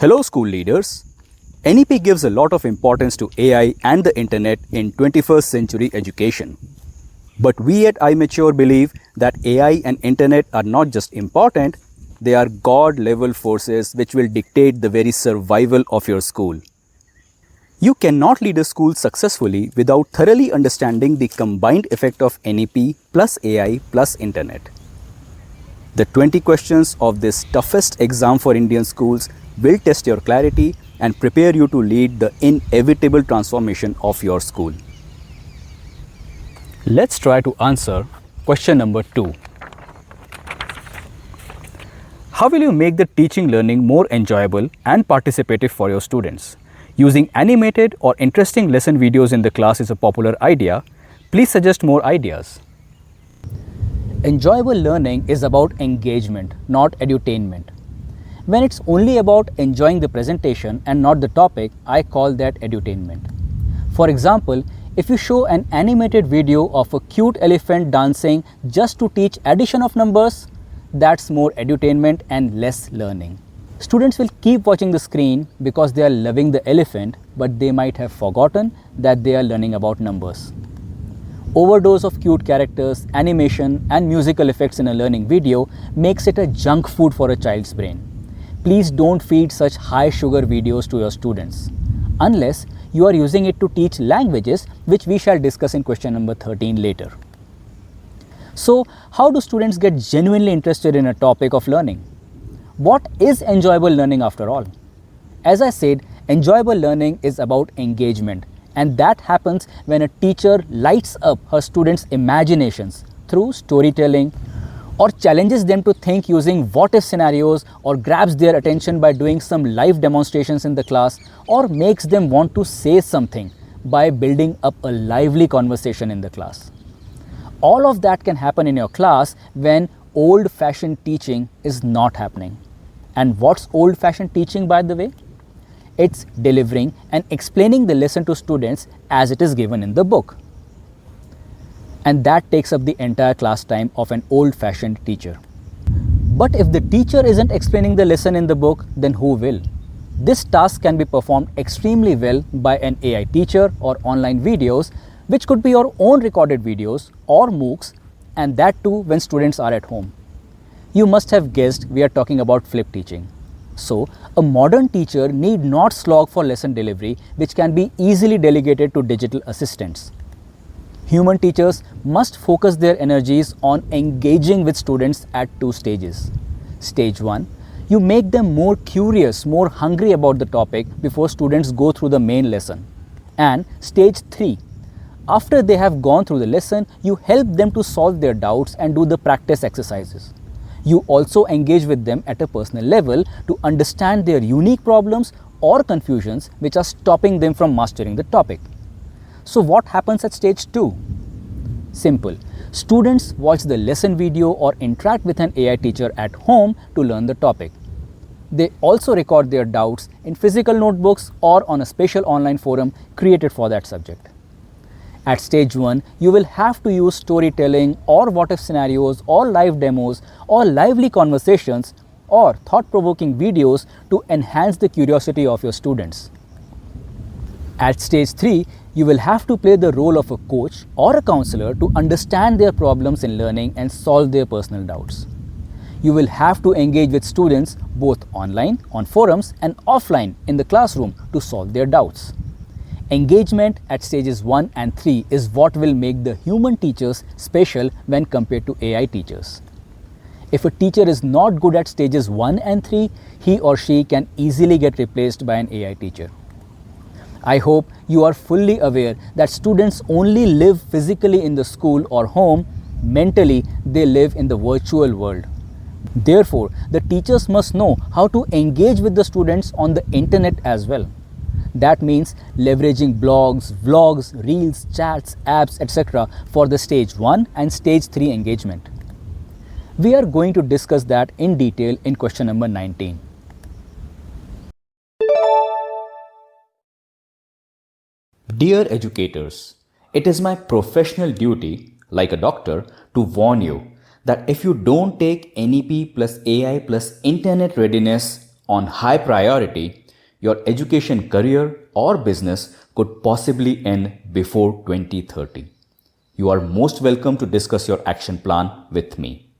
Hello school leaders. NEP gives a lot of importance to AI and the internet in 21st century education. But we at iMature believe that AI and internet are not just important, they are God-level forces which will dictate the very survival of your school. You cannot lead a school successfully without thoroughly understanding the combined effect of NEP plus AI plus internet. The 20 questions of this toughest exam for Indian schools will test your clarity and prepare you to lead the inevitable transformation of your school. Let's try to answer question number 2. How will you make the teaching learning more enjoyable and participative for your students? Using animated or interesting lesson videos in the class is a popular idea. Please suggest more ideas. Enjoyable learning is about engagement, not edutainment. When it's only about enjoying the presentation and not the topic, I call that edutainment. For example, if you show an animated video of a cute elephant dancing just to teach addition of numbers, that's more edutainment and less learning. Students will keep watching the screen because they are loving the elephant, but they might have forgotten that they are learning about numbers. Overdose of cute characters, animation and musical effects in a learning video makes it a junk food for a child's brain. Please don't feed such high sugar videos to your students, unless you are using it to teach languages, which we shall discuss in question number 13 later. So, how do students get genuinely interested in a topic of learning? What is enjoyable learning after all? As I said, enjoyable learning is about engagement, and that happens when a teacher lights up her students' imaginations through storytelling, or challenges them to think using what-if scenarios, or grabs their attention by doing some live demonstrations in the class, or makes them want to say something by building up a lively conversation in the class. All of that can happen in your class when old-fashioned teaching is not happening. And what's old-fashioned teaching, by the way? It's delivering and explaining the lesson to students as it is given in the book. And that takes up the entire class time of an old-fashioned teacher. But if the teacher isn't explaining the lesson in the book, then who will? This task can be performed extremely well by an AI teacher or online videos, which could be your own recorded videos or MOOCs, and that too when students are at home. You must have guessed we are talking about flip teaching. So, a modern teacher need not slog for lesson delivery, which can be easily delegated to digital assistants. Human teachers must focus their energies on engaging with students at 2 stages. Stage 1, you make them more curious, more hungry about the topic before students go through the main lesson. And stage 3, after they have gone through the lesson, you help them to solve their doubts and do the practice exercises. You also engage with them at a personal level to understand their unique problems or confusions which are stopping them from mastering the topic. So what happens at stage 2? Simple. Students watch the lesson video or interact with an AI teacher at home to learn the topic. They also record their doubts in physical notebooks or on a special online forum created for that subject. At stage 1, you will have to use storytelling or what-if scenarios or live demos or lively conversations or thought-provoking videos to enhance the curiosity of your students. At stage 3, you will have to play the role of a coach or a counselor to understand their problems in learning and solve their personal doubts. You will have to engage with students both online, on forums, and offline in the classroom to solve their doubts. Engagement at stages 1 and 3 is what will make the human teachers special when compared to AI teachers. If a teacher is not good at stages 1 and 3, he or she can easily get replaced by an AI teacher. I hope you are fully aware that students only live physically in the school or home, mentally they live in the virtual world. Therefore, the teachers must know how to engage with the students on the internet as well. That means leveraging blogs, vlogs, reels, chats, apps, etc. for the stage 1 and stage 3 engagement. We are going to discuss that in detail in question number 19. Dear educators, it is my professional duty, like a doctor, to warn you that if you don't take NEP plus AI plus internet readiness on high priority, your education career or business could possibly end before 2030. You are most welcome to discuss your action plan with me.